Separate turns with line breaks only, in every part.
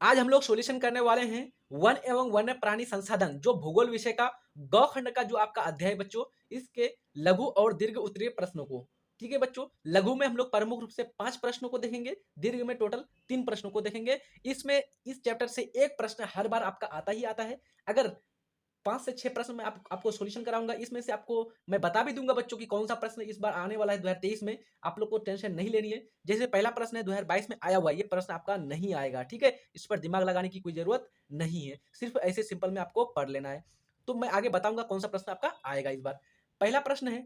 आज हम लोग सॉल्यूशन करने वाले हैं वन एवं वन्य प्राणी संसाधन जो भूगोल विषय का गौखंड का जो आपका अध्याय बच्चों, इसके लघु और दीर्घ उत्तरीय प्रश्नों को। ठीक है बच्चों, लघु में हम लोग प्रमुख रूप से 5 प्रश्नों को देखेंगे, दीर्घ में टोटल 3 प्रश्नों को देखेंगे। इसमें इस चैप्टर से एक प्रश्न हर बार आपका आता ही आता है। अगर 5 से 6 प्रश्न मैं आपको सॉल्यूशन कराऊंगा, इसमें से आपको मैं बता भी दूंगा बच्चों कि कौन सा प्रश्न इस बार आने वाला है 2023 में। आप लोग को टेंशन नहीं लेनी है। जैसे पहला प्रश्न है 2022 में आया हुआ, ये प्रश्न आपका नहीं आएगा। ठीक है, इस पर दिमाग लगाने की कोई जरूरत नहीं है, सिर्फ ऐसे सिंपल में आपको पढ़ लेना है। तो मैं आगे बताऊंगा कौन सा प्रश्न आपका आएगा इस बार। पहला प्रश्न है,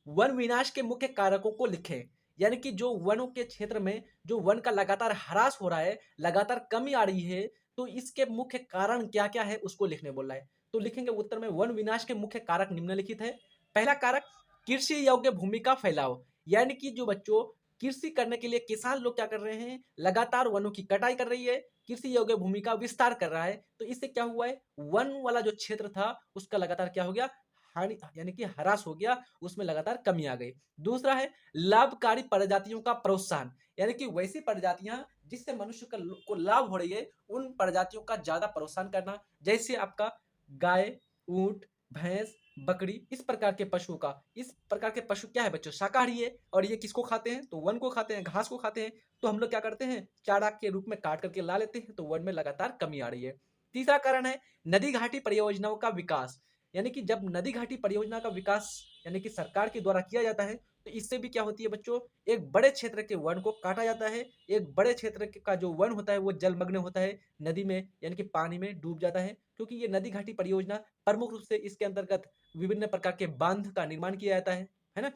वन विनाश के मुख्य कारकों को लिखें। यानी कि जो वनों के क्षेत्र में जो वन का लगातार ह्रास हो रहा है, लगातार कमी आ रही है, तो इसके मुख्य कारण क्या क्या है उसको लिखने बोल रहा है। तो लिखेंगे उत्तर में, वन विनाश के मुख्य कारक निम्नलिखित है। पहला कारक, कृषि योग्य भूमि का फैलाव। यानी कि जो बच्चों कृषि करने के लिए किसान लोग क्या कर रहे हैं, लगातार वनों की कटाई कर रही है, कृषि योग्य भूमि का विस्तार कर रहा है। तो इससे क्या हुआ है, वन वाला जो क्षेत्र था उसका लगातार क्या हो गया, हानि यानी कि ह्रास हो गया, उसमें लगातार कमी आ गई। दूसरा है लाभकारी प्रजातियों का प्रोत्साहन। यानी कि वैसी प्रजातियां जिससे मनुष्य को लाभ हो रही है, उन प्रजातियों का ज्यादा प्रोत्साहन करना। जैसे आपका गाय, ऊंट, भैंस, बकरी, इस प्रकार के पशुओं का। इस प्रकार के पशु क्या है बच्चों, शाकाहारी है, और ये किसको खाते हैं, तो वन को खाते हैं, घास को खाते हैं। तो हम लोग क्या करते हैं, चारा के रूप में काट करके ला लेते हैं, तो वन में लगातार कमी आ रही है। तीसरा कारण है नदी घाटी परियोजनाओं का विकास। यानी कि जब नदी घाटी परियोजना का विकास यानी कि सरकार के द्वारा किया जाता है, तो इससे भी क्या होती है बच्चों, एक बड़े क्षेत्र के वन को काटा जाता है। एक बड़े क्षेत्र का जो वन होता है वो जलमग्न होता है, नदी में यानी कि पानी में डूब जाता है। क्योंकि ये नदी घाटी परियोजना प्रमुख रूप से इसके अंतर्गत विभिन्न प्रकार के बांध का निर्माण किया जाता है ना।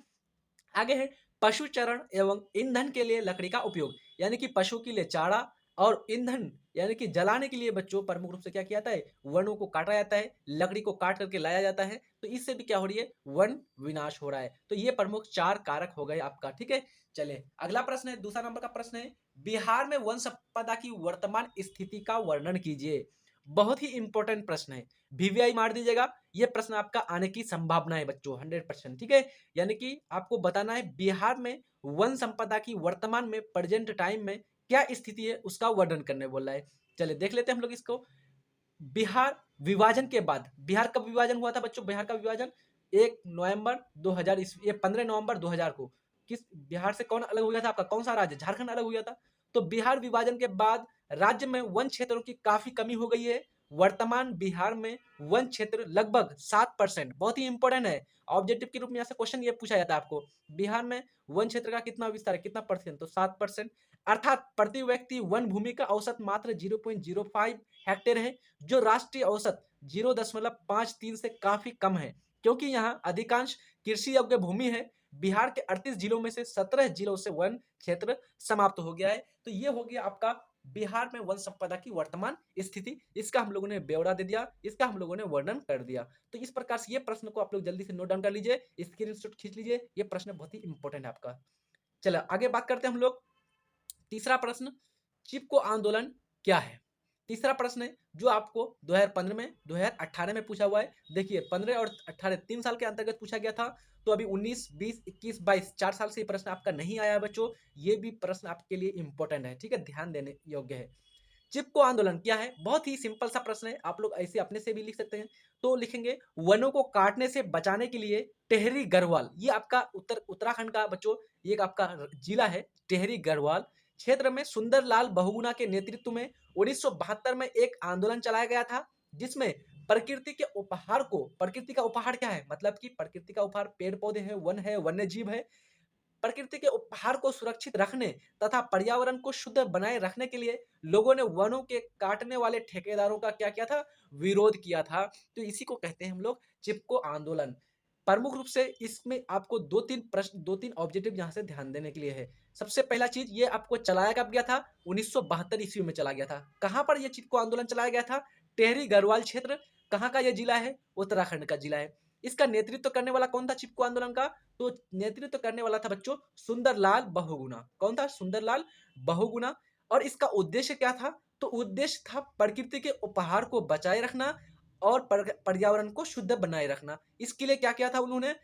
आगे है पशु चरण एवं ईंधन के लिए लकड़ी का उपयोग। यानी कि पशु के लिए चारा और ईंधन यानी कि जलाने के लिए बच्चों प्रमुख रूप से क्या किया जाता है, वनों को काटा जाता है, लकड़ी को काट करके लाया जाता है। तो इससे भी क्या हो रही है, वन विनाश हो रहा है। तो ये प्रमुख 4 कारक हो गए आपका। ठीक है, चले अगला प्रश्न है, दूसरा नंबर का प्रश्न है, बिहार में वन संपदा की वर्तमान स्थिति का वर्णन कीजिए। बहुत ही इंपॉर्टेंट प्रश्न है, वीवीआई मार दीजिएगा। ये प्रश्न आपका आने की संभावना है बच्चों 100%। ठीक है, यानी कि आपको बताना है बिहार में वन संपदा की वर्तमान में प्रेजेंट टाइम में क्या स्थिति है उसका वर्णन करने बोल रहा है। चलिए देख लेते हैं हम लोग इसको। बिहार विभाजन के बाद, बिहार कब विभाजन हुआ था बच्चों, बिहार का विभाजन 1 नवंबर 2000 ये 15 नवंबर 2000 को। किस बिहार से कौन अलग हुआ था, आपका कौन सा राज्य, झारखंड अलग हुआ था। तो बिहार विभाजन के बाद राज्य में वन क्षेत्रों की काफी कमी हो गई है। वर्तमान बिहार में वन क्षेत्र लगभग 7%, बहुत ही इंपॉर्टेंट है। ऑब्जेक्टिव के रूप में यहाँ से क्वेश्चन ये पूछा जाता है आपको, बिहार में वन क्षेत्र का कितना विस्तार है, कितना परसेंट, तो 7%। अर्थात प्रति व्यक्ति वन भूमि का औसत मात्र 0.05 हेक्टेयर है, जो राष्ट्रीय औसत 0.53 से काफी कम है। क्योंकि यहाँ अधिकांश कृषि योग्य भूमि है। बिहार के 38 जिलों में से 17 जिलों से वन क्षेत्र समाप्त हो गया है। तो ये हो गया आपका बिहार में वन संपदा की वर्तमान स्थिति। इसका हम लोगों ने ब्यौरा दे दिया, इसका हम लोगों ने वर्णन कर दिया। तो इस प्रकार से ये प्रश्न को आप लोग जल्दी से नोट डाउन कर लीजिए, स्क्रीनशॉट खींच लीजिए। ये प्रश्न बहुत ही इंपॉर्टेंट है आपका। चलो आगे बात करते हैं हम लोग। तीसरा प्रश्न, चिपको आंदोलन क्या है। तीसरा प्रश्न है जो आपको 2015 में 2018 में पूछा हुआ है। देखिए 15 और 18 3 साल के अंतर्गत पूछा गया था। तो अभी 19, 20, 21, 22 4 साल से ये प्रश्न आपका नहीं आया है बच्चों। ये भी प्रश्न आपके लिए इंपॉर्टेंट है, ठीक है, ध्यान देने योग्य है। चिपको आंदोलन क्या है, बहुत ही सिंपल सा प्रश्न है, आप लोग ऐसे अपने से भी लिख सकते हैं। तो लिखेंगे, वनों को काटने से बचाने के लिए टेहरी गढ़वाल, ये आपका उत्तराखंड का बच्चों ये एक आपका जिला है टेहरी गढ़वाल क्षेत्र में सुंदरलाल बहुगुणा के नेतृत्व में 1972 में एक आंदोलन चलाया गया था, जिसमें प्रकृति के उपहार को, प्रकृति का उपहार क्या है, मतलब कि प्रकृति का उपहार पेड़ पौधे हैं, वन है, वन्य जीव है। प्रकृति के उपहार को सुरक्षित रखने तथा पर्यावरण को शुद्ध बनाए रखने के लिए लोगों ने वनों के काटने वाले ठेकेदारों का क्या किया था, विरोध किया था। तो इसी को कहते हैं हम लोग चिपको आंदोलन। प्रमुख रूप से इसमें आपको 2-3 प्रश्न, 2-3 ऑब्जेक्टिव यहाँ से ध्यान देने के लिए है। सबसे पहला चीज, ये आपको चलाया कब गया था, 1972 ईस्वी में चला गया था। कहां पर यह चिपको आंदोलन चलाया गया था, टेहरी गढ़वाल क्षेत्र। कहाँ का यह जिला है, उत्तराखंड का जिला है। इसका नेतृत्व करने वाला कौन था चिपको आंदोलन का, तो नेतृत्व करने वाला था बच्चों सुंदरलाल बहुगुणा। कौन था, सुंदरलाल बहुगुणा। और इसका उद्देश्य क्या था, तो उद्देश्य था प्रकृति के उपहार को बचाए रखना और पर्यावरण को शुद्ध बनाए रखना। इसके लिए क्या किया था उन्होंने,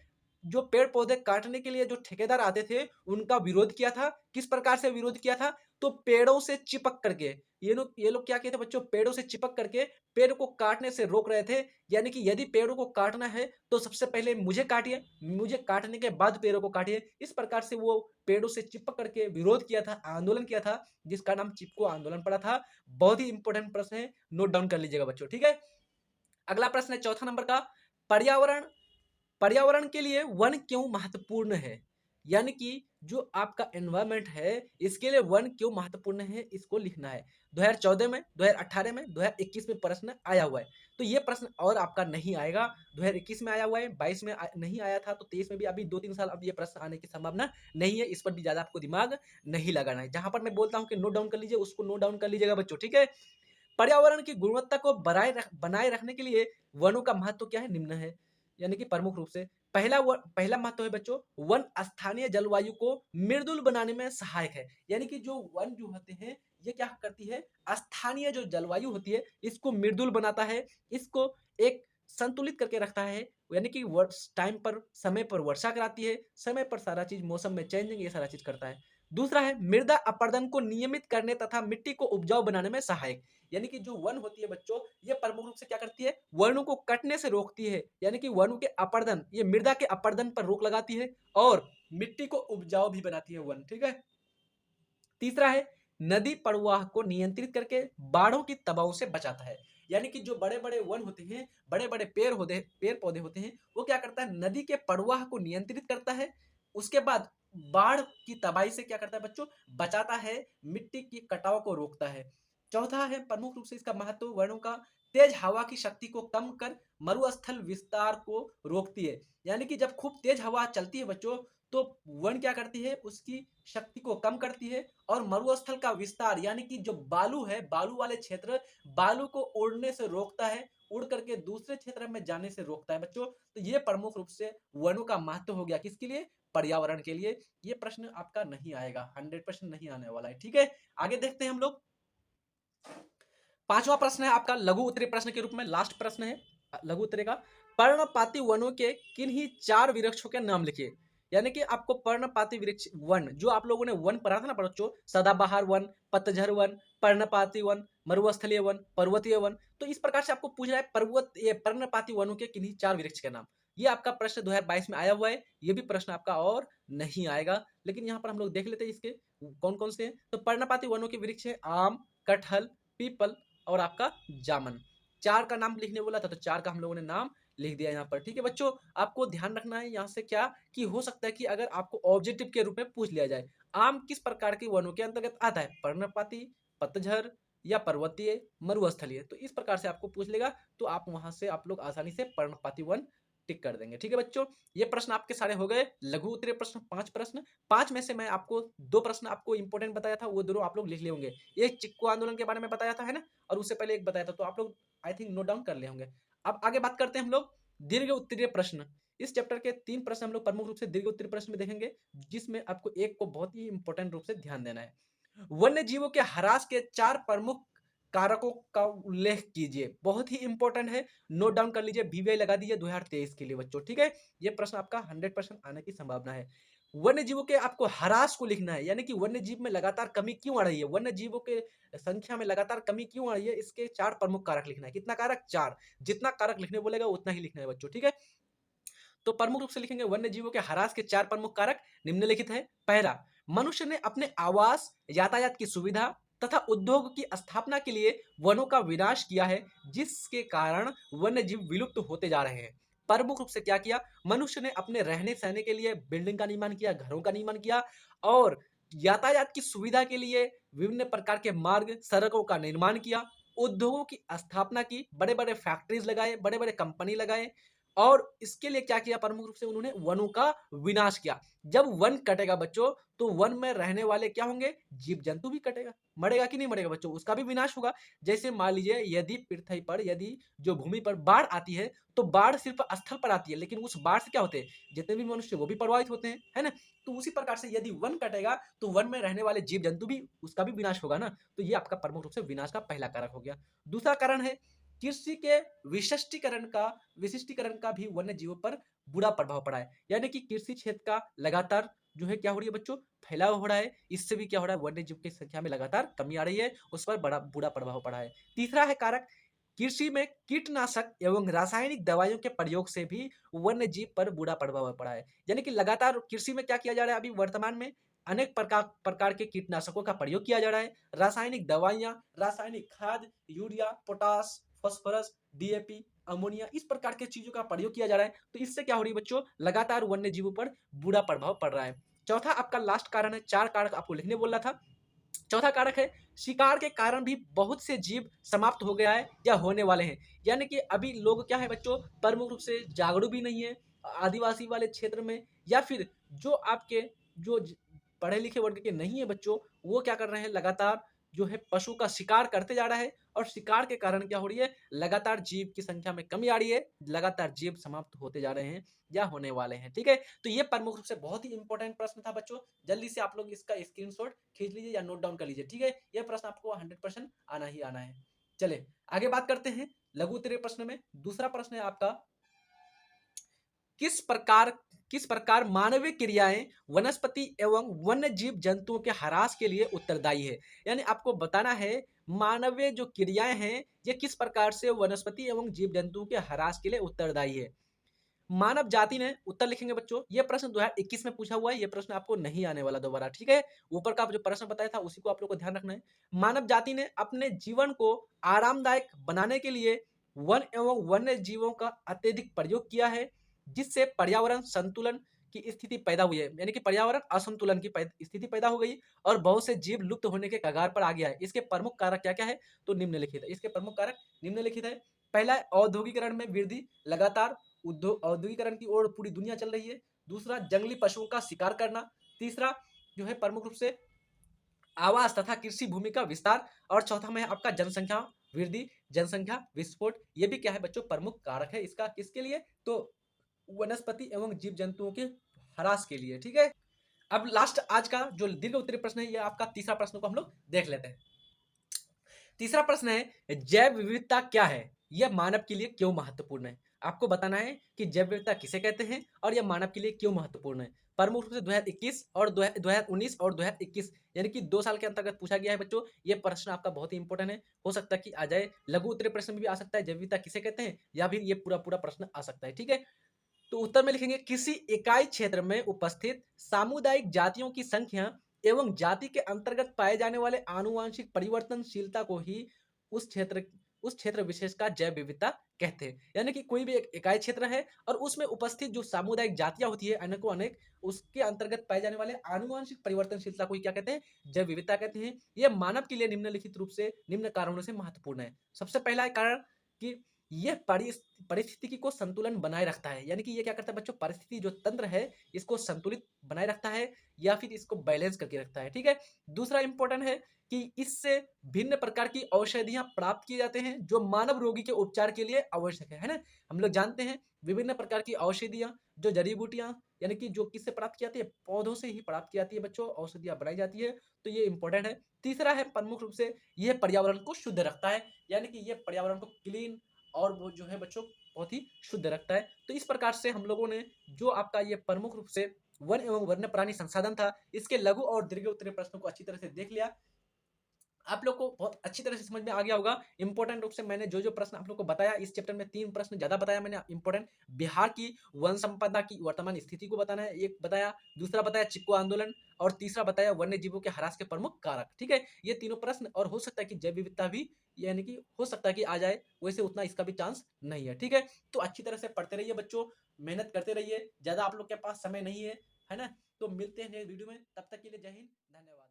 जो पेड़ पौधे काटने के लिए जो ठेकेदार आते थे उनका विरोध किया था। किस प्रकार से विरोध किया था, तो पेड़ों से चिपक करके ये लोग क्या कहते हैं बच्चों, पेड़ों से चिपक करके पेड़ को काटने से रोक रहे थे। यानी कि यदि पेड़ों को काटना है तो सबसे पहले मुझे काटिए, मुझे काटने के बाद पेड़ों को काटिए। इस प्रकार से वो पेड़ों से चिपक करके विरोध किया था, आंदोलन किया था, जिसका नाम चिपको आंदोलन पड़ा था। बहुत ही इंपॉर्टेंट प्रश्न है, नोट डाउन कर लीजिएगा बच्चों, ठीक है। अगला प्रश्न है चौथा नंबर का, पर्यावरण पर्यावरण के लिए वन क्यों महत्वपूर्ण है? यानी कि जो आपका एनवायरमेंट है इसके लिए वन क्यों महत्वपूर्ण है, इसको लिखना है। 2014 में, 2018 में, 2021 में प्रश्न आया हुआ है। तो ये प्रश्न और आपका नहीं आएगा। 2021 में आया हुआ है, 22 में नहीं आया था, तो 23 में भी अभी 2-3 साल अब ये प्रश्न आने की संभावना नहीं है। इस पर भी ज्यादा आपको दिमाग नहीं लगाना है। जहां पर मैं बोलता हूँ कि नोट डाउन कर लीजिए, उसको नोट डाउन कर लीजिएगा बच्चों, ठीक है। पर्यावरण की गुणवत्ता को बनाए रखने के लिए वनों का महत्व क्या है, निम्न है। यानी कि प्रमुख रूप से पहला महत्व है बच्चों, वन स्थानीय जलवायु को मृदुल बनाने में सहायक है। यानी कि जो वन जो होते हैं ये क्या करती है, स्थानीय जो जलवायु होती है इसको मृदुल बनाता है, इसको एक संतुलित करके रखता है। यानी कि टाइम पर, समय पर वर्षा कराती है, समय पर सारा चीज, मौसम में चेंजिंग, ये सारा चीज करता है। दूसरा है मृदा अपरदन को नियमित करने तथा मिट्टी को उपजाऊ बनाने में सहायक। यानी कि जो वन होती है बच्चों, ये प्रमुख रूप से क्या करती है, वनों को कटने से रोकती है। यानी कि वनों के अपरदन, ये मृदा के अपरदन पर रोक लगाती है और मिट्टी को उपजाऊ भी बनाती है वन, ठीक है। तीसरा है नदी प्रवाह को नियंत्रित करके बाढ़ों की तबाह से बचाता है। यानी कि जो बड़े बड़े वन होते हैं, बड़े बड़े पेड़ पौधे होते हैं, वो क्या करता है, नदी के प्रवाह को नियंत्रित करता है। उसके बाद बाढ़ की तबाही से क्या करता है बच्चों, बचाता है, मिट्टी की कटाव को रोकता है। चौथा है प्रमुख रूप से इसका महत्व, वनों का तेज हवा की शक्ति को कम कर मरुस्थल विस्तार को रोकती है। यानी कि जब खूब तेज हवा चलती है बच्चों, तो वन क्या करती है, उसकी शक्ति को कम करती है और मरुस्थल का विस्तार, यानी कि जो बालू है, बालू वाले क्षेत्र, बालू को उड़ने से रोकता है, उड़ करके दूसरे क्षेत्र में जाने से रोकता है बच्चों। तो ये प्रमुख रूप से वनों का महत्व हो गया, किसके लिए, पर्यावरण के लिए। ये प्रश्न आपका नहीं आएगा, 100% नहीं आने वाला है, ठीक है। आगे देखते हैं हम लोग। पांचवा प्रश्न है आपका लघु उत्तरीय प्रश्न के रूप में, लास्ट प्रश्न है लघु उत्तरीय का। पर्णपाती वनों के किन्हीं 4 वृक्षों के नाम लिखिए। यानी कि आपको पर्णपाती वृक्ष वन, जो आप लोगों ने वन पढ़ा था ना बच्चों, सदाबहार वन, पतझर वन, पर्णपाती वन, मरुस्थलीय वन, पर्वतीय वन, तो इस प्रकार से आपको पूछ रहा है ये पर्णपाती वनों के किन्हीं 4 वृक्ष के नाम। ये आपका प्रश्न 2022 में आया हुआ है। ये भी प्रश्न आपका और नहीं आएगा, लेकिन यहाँ पर हम लोग देख लेते हैं इसके कौन कौन से हैं। तो पर्णपाती वनों के वृक्ष है आम, कटहल, पीपल और आपका जामन। 4 का नाम लिखने बोला था, तो 4 का हम लोगों ने नाम लिख दिया यहाँ पर, ठीक है बच्चों। आपको ध्यान रखना है यहाँ से क्या, कि हो सकता है कि अगर आपको ऑब्जेक्टिव के रूप में पूछ लिया जाए, आम किस प्रकार के वनों के अंतर्गत आता है, पर्णपाती, पतझर या पर्वतीय, मरुस्थलीय, तो इस प्रकार से आपको पूछ लेगा, तो आप वहां से आप लोग आसानी से पर्णपाती वन टिक कर देंगे, ठीक है बच्चों। ये प्रश्न आपके सारे हो गए, लघु उत्तरीय प्रश्न 5 प्रश्न। 5 में से मैं आपको 2 प्रश्न आपको इंपॉर्टेंट बताया था, वो दोनों आप लोग लिख लिए होंगे। ये चिक्कू आंदोलन के बारे में बताया था, है ना, और उससे पहले एक बताया था, तो आप लोग आई थिंक नोट डाउन कर लिए होंगे। अब आगे बात करते हैं हम लोग दीर्घ उत्तरीय प्रश्न। इस चैप्टर के 3 प्रश्न हम लोग प्रमुख रूप से दीर्घ उत्तरीय प्रश्न में देखेंगे, जिसमें आपको एक को बहुत ही इंपॉर्टेंट रूप से ध्यान देना है। वन्य जीवों के ह्रास के 4 प्रमुख कारकों का उल्लेख कीजिए। बहुत ही इंपॉर्टेंट है, नोट डाउन कर लीजिए, बीवीआई लगा दीजिए 2023 के लिए बच्चों, ठीक है। ये प्रश्न आपका 100% आने की संभावना है। वन्य जीवों के आपको ह्रास को लिखना है, यानी कि वन्य जीव में लगातार कमी क्यों आ रही है, वन्य जीवों के संख्या में लगातार कमी क्यों आ रही है, इसके 4 प्रमुख कारक लिखना है। कितना कारक, 4। जितना कारक लिखने बोलेगा उतना ही लिखना है बच्चों, ठीक है। तो प्रमुख रूप से लिखेंगे वन्य जीवों के ह्रास के 4 प्रमुख कारक निम्नलिखित है। पहला, मनुष्य ने अपने आवास, यातायात की सुविधा तथा उद्योग की स्थापना के लिए वनों का विनाश किया है, जिसके कारण वन्य जीव विलुप्त होते जा रहे हैं। प्रमुख रूप से क्या किया, मनुष्य ने अपने रहने सहने के लिए बिल्डिंग का निर्माण किया, घरों का निर्माण किया, और यातायात की सुविधा के लिए विभिन्न प्रकार के मार्ग, सड़कों का निर्माण किया, उद्योगों की स्थापना की, बड़े बड़े फैक्ट्रीज लगाए, बड़े बड़े कंपनी लगाए, और इसके लिए क्या किया, प्रमुख रूप से उन्होंने वनों का विनाश किया। जब वन कटेगा बच्चों, तो वन में रहने वाले क्या होंगे, जीव जंतु भी कटेगा, मरेगा कि नहीं मरेगा बच्चों, उसका भी विनाश होगा। जैसे मान लीजिए यदि पृथ्वी पर, यदि जो भूमि पर बाढ़ आती है, तो बाढ़ सिर्फ स्थल पर आती है, लेकिन उस बाढ़ से क्या होते हैं, जितने भी मनुष्य वो भी प्रभावित होते हैं, है ना। तो उसी प्रकार से यदि वन कटेगा, तो वन में रहने वाले जीव जंतु भी, उसका भी विनाश होगा ना। तो ये आपका प्रमुख रूप से विनाश का पहला कारक हो गया। दूसरा कारण है कृषि के विशिष्टीकरण का भी वन्य जीवों पर बुरा प्रभाव पड़ा है। यानी कि कृषि क्षेत्र का लगातार जो है क्या हो रही है बच्चों, फैलाव हो रहा है। इससे भी क्या हो रहा है, वन्य जीव की संख्या में लगातार कमी आ रही है, उस पर बड़ा बुरा प्रभाव पड़ा है। तीसरा है कारक, कृषि में कीटनाशक एवं रासायनिक दवाइयों के प्रयोग से भी वन्य जीव पर बुरा प्रभाव पड़ा है। यानी कि लगातार कृषि में क्या किया जा रहा है, अभी वर्तमान में अनेक प्रकार के कीटनाशकों का प्रयोग किया जा रहा है, रासायनिक दवाइयां, रासायनिक खाद, urea, potash, phosphorus, DAP, ammonia, इस प्रकार के चीजों का प्रयोग किया जा रहा है। तो इससे क्या हो रही है बच्चों, लगातार वन्य जीवों पर बुरा प्रभाव पड़ रहा है। चौथा आपका लास्ट कारण है, 4 कारक आपको लिखने बोल रहा था। चौथा कारक है, शिकार के कारण भी बहुत से जीव समाप्त हो गया है या होने वाले हैं। यानी कि अभी लोग क्या है बच्चों, प्रमुख रूप से जागरूक भी नहीं है आदिवासी वाले क्षेत्र में, या फिर जो आपके जो पढ़े लिखे वर्ग के नहीं है बच्चों, वो क्या कर रहे हैं, लगातार जो है पशु का शिकार करते जा रहा है, और शिकार के कारण क्या हो रही है, लगातार जीव की संख्या में कमी आ रही है, लगातार जीव समाप्त होते जा रहे हैं या होने वाले हैं। ठीक है, तो ये प्रमुख रूप से बहुत ही इंपॉर्टेंट प्रश्न था बच्चों। जल्दी से आप लोग इसका स्क्रीनशॉट खींच लीजिए या नोट डाउन कर लीजिए। ठीक है, यह प्रश्न आपको 100% आना ही आना है। चले आगे बात करते हैं लघु उत्तरीय प्रश्न में। दूसरा प्रश्न है आपका, किस प्रकार किस प्रकार मानवीय क्रियाएं वनस्पति एवं वन्य जीव जंतुओं के ह्रास के लिए उत्तरदायी है। यानी आपको बताना है मानवीय जो क्रियाएं हैं ये किस प्रकार से वनस्पति एवं जीव जंतुओं के ह्रास के लिए उत्तरदायी है। मानव जाति ने उत्तर लिखेंगे बच्चों। यह प्रश्न 2021 में पूछा हुआ है, यह प्रश्न आपको नहीं आने वाला दोबारा। ठीक है, ऊपर का जो प्रश्न बताया था उसी को आप लोग को ध्यान रखना है। मानव जाति ने अपने जीवन को आरामदायक बनाने के लिए वन एवं वन्य जीवों का अत्यधिक प्रयोग किया है, जिससे पर्यावरण संतुलन की स्थिति पैदा हुई है। यानी कि पर्यावरण असंतुलन की स्थिति पैदा हो गई और बहुत से जीव लुप्त होने के कगार पर आ गया है। इसके प्रमुख कारक क्या क्या है, तो निम्नलिखित है। इसके प्रमुख कारक निम्नलिखित है। पहला, औद्योगिकरण में वृद्धि, लगातार औद्योगिकरण की ओर पूरी दुनिया चल रही है। दूसरा, जंगली पशुओं का शिकार करना। तीसरा जो है प्रमुख रूप से आवास तथा कृषि भूमि का विस्तार। और चौथा में है आपका जनसंख्या वृद्धि, जनसंख्या विस्फोट। ये भी क्या है बच्चों, प्रमुख कारक है इसका, किसके लिए, तो वनस्पति एवं जीव जंतुओं के ह्रास के लिए। ठीक है, अब लास्ट आज का जो दीर्घ उत्तरीय प्रश्न है, ये आपका तीसरा प्रश्न को हम लोग देख लेते हैं। तीसरा प्रश्न है, जैव विविधता क्या है, यह मानव के लिए क्यों महत्वपूर्ण है। आपको बताना है कि जैव विविधता किसे कहते हैं और यह मानव के लिए क्यों महत्वपूर्ण है। प्रमुख रूप से 2021 और 2019 और 2021 यानी कि 2 साल के अंतर्गत पूछा गया है बच्चों। यह प्रश्न आपका बहुत ही इंपॉर्टेंट है, हो सकता है कि आ जाए लघु उत्तरीय प्रश्न में भी आ सकता है, जैव विविधता किसे कहते हैं, या फिर ये पूरा पूरा प्रश्न आ सकता है। ठीक है, तो उत्तर में लिखेंगे, किसी इकाई क्षेत्र में उपस्थित सामुदायिक जातियों की संख्या एवं जाति के अंतर्गत पाए जाने वाले आनुवांशिक परिवर्तनशीलता को ही उस क्षेत्र विशेष का जैव विविधता कहते हैं। यानी कि कोई भी एक इकाई क्षेत्र है और उसमें उपस्थित जो सामुदायिक जातियां होती है अनेकों अनेक, उसके अंतर्गत पाए जाने वाले आनुवांशिक परिवर्तनशीलता को क्या कहते हैं, जैव विविधता कहते हैं। यह मानव के लिए निम्नलिखित रूप से निम्न कारणों से महत्वपूर्ण है। सबसे पहला कारण कि यह परिस्थिति को संतुलन बनाए रखता है। यानी कि ये क्या करता है बच्चों, परिस्थिति जो तंत्र है इसको संतुलित बनाए रखता है या फिर इसको बैलेंस करके रखता है। ठीक है, दूसरा इंपॉर्टेंट है कि इससे भिन्न प्रकार की औषधियां प्राप्त किए जाते हैं जो मानव रोगी के उपचार के लिए आवश्यक है ना। हम लोग जानते हैं विभिन्न प्रकार की औषधियां, जो जड़ी बूटियां, यानी कि जो किससे प्राप्त की जाती है, पौधों से ही प्राप्त की जाती है बच्चों, औषधियां बनाई जाती है। तो ये इंपॉर्टेंट है। तीसरा है प्रमुख रूप से यह पर्यावरण को शुद्ध रखता है। यानी कि यह पर्यावरण को क्लीन और वो जो है बच्चों बहुत ही शुद्ध रखता है। तो इस प्रकार से हम लोगों ने जो आपका ये प्रमुख रूप से वन एवं वन्य प्राणी संसाधन था, इसके लघु और दीर्घ उत्तरीय प्रश्नों को अच्छी तरह से देख लिया। आप लोग को बहुत अच्छी तरह से समझ में आ गया होगा। इंपॉर्टेंट रूप से मैंने जो जो प्रश्न आप लोग को बताया, इस चैप्टर में 3 प्रश्न ज्यादा बताया मैंने इंपॉर्टेंट। बिहार की वन संपदा की वर्तमान स्थिति को बताना है, एक बताया। दूसरा बताया चिपको आंदोलन, और तीसरा बताया वन्य जीवों के ह्रास के प्रमुख कारक। ठीक है, ये तीनों प्रश्न, और हो सकता है कि जैव विविधता भी यानी कि हो सकता है कि आ जाए, वैसे उतना इसका भी चांस नहीं है। ठीक है, तो अच्छी तरह से पढ़ते रहिए बच्चों, मेहनत करते रहिए, ज्यादा आप लोग के पास समय नहीं है, है ना। तो मिलते हैं नए वीडियो में, तब तक के लिए जय हिंद, धन्यवाद।